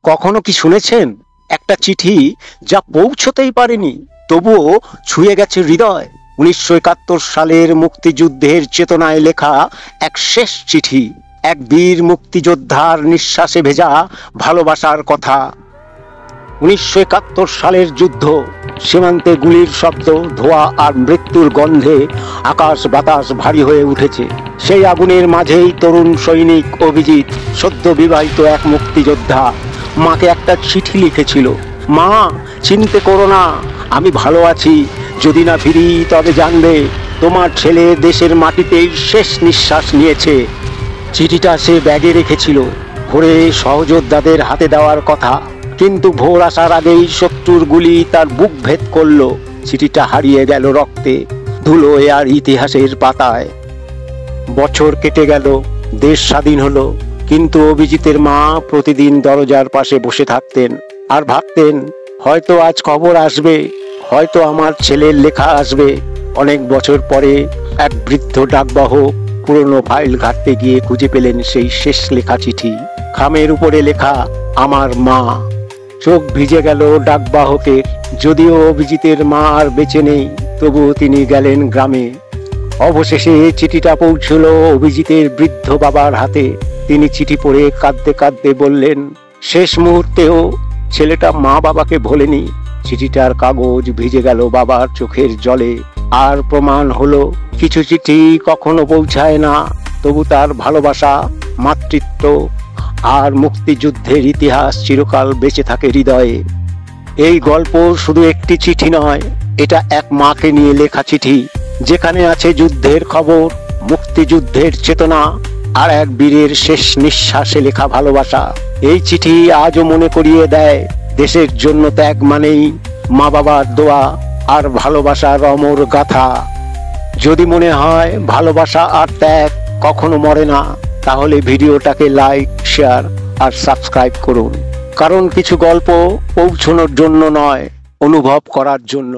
কখনো কি শুনেছেন একটা চিঠি যা পৌঁছতেই পারেনি তবুও ছুঁয়ে গেছে হৃদয়? 1971 সালের মুক্তিযুদ্ধের চেতনায় লেখা এক শেষ চিঠি, এক বীর মুক্তিযোদ্ধার নিঃশ্বাসে ভেজা ভালোবাসার কথা। 1971 সালের যুদ্ধ, সীমান্তে গুলির শব্দ, ধোঁয়া আর মৃত্যুর গন্ধে আকাশ বাতাস ভারী হয়ে উঠেছে। সেই আগুনের মাঝেই তরুণ সৈনিক অভিজিৎ, সদ্য বিবাহিত এক মুক্তিযোদ্ধা, মাকে একটা চিঠি লিখেছিল। মা, চিন্তা করো না, আমি ভালো আছি। যদি না ফিরি তবে জানবে তোমার ছেলে দেশের মাটিতেই শেষ নিঃশ্বাস নিয়েছে। চিঠিটা সে ব্যাগে রেখেছিল, ভোরে সহযোদ্ধাদের হাতে দেওয়ার কথা, কিন্তু ভোর আসার আগেই শত্রুর গুলি তার বুক ভেদ করলো। চিঠিটা হারিয়ে গেল রক্তে, ধুলোয় আর ইতিহাসের পাতায়। বছর কেটে গেল, দেশ স্বাধীন হলো, কিন্তু অভিজিতের মা প্রতিদিন দরজার পাশে বসে থাকতেন আর ভাবতেন, হয়তো আজ খবর আসবে, হয়তো আমার ছেলের লেখা আসবে। অনেক বছর পরে এক বৃদ্ধ ডাকবাহক পুরনো ফাইল ঘাঁটতে গিয়ে খুঁজে পেলেন সেই শেষ লেখা চিঠি। খামের উপরে লেখা, আমার মা। চোখ ভিজে গেল ডাকবাহকের। যদিও অভিজিতের মা আর বেঁচে নেই, তবুও তিনি গেলেন গ্রামে। অবশেষে চিঠিটা পৌঁছল অভিজিতের বৃদ্ধ বাবার হাতে। তিনি চিঠি পড়ে কাঁদতে কাঁদতে বললেন, শেষ মুহূর্তেও ছেলেটা মা বাবাকে ভোলেনি। চিঠিটার কাগজ ভিজে গেল বাবার চোখের জলে। আর প্রমাণ হলো, কিছু চিঠি কখনো পৌঁছায় না, তবু তার ভালোবাসা, মাতৃত্ব আর মুক্তিযুদ্ধের ইতিহাস চিরকাল বেঁচে থাকে হৃদয়ে। এই গল্প শুধু একটি চিঠি নয়, এটা এক মাকে নিয়ে লেখা চিঠি, যেখানে আছে যুদ্ধের খবর, মুক্তিযুদ্ধের চেতনা আর এক বীরের শেষ নিঃশ্বাসে লেখা ভালোবাসা। এই চিঠি আজও মনে করিয়ে দেয়, দেশের জন্য ত্যাগ মানেই মা বাবার দোয়া আর ভালোবাসার অমর গাথা। যদি মনে হয় ভালোবাসা আর ত্যাগ কখনো মরে না, তাহলে ভিডিওটাকে লাইক, শেয়ার আর সাবস্ক্রাইব করুন। কারণ কিছু গল্প পৌঁছানোর জন্য নয়, অনুভব করার জন্য।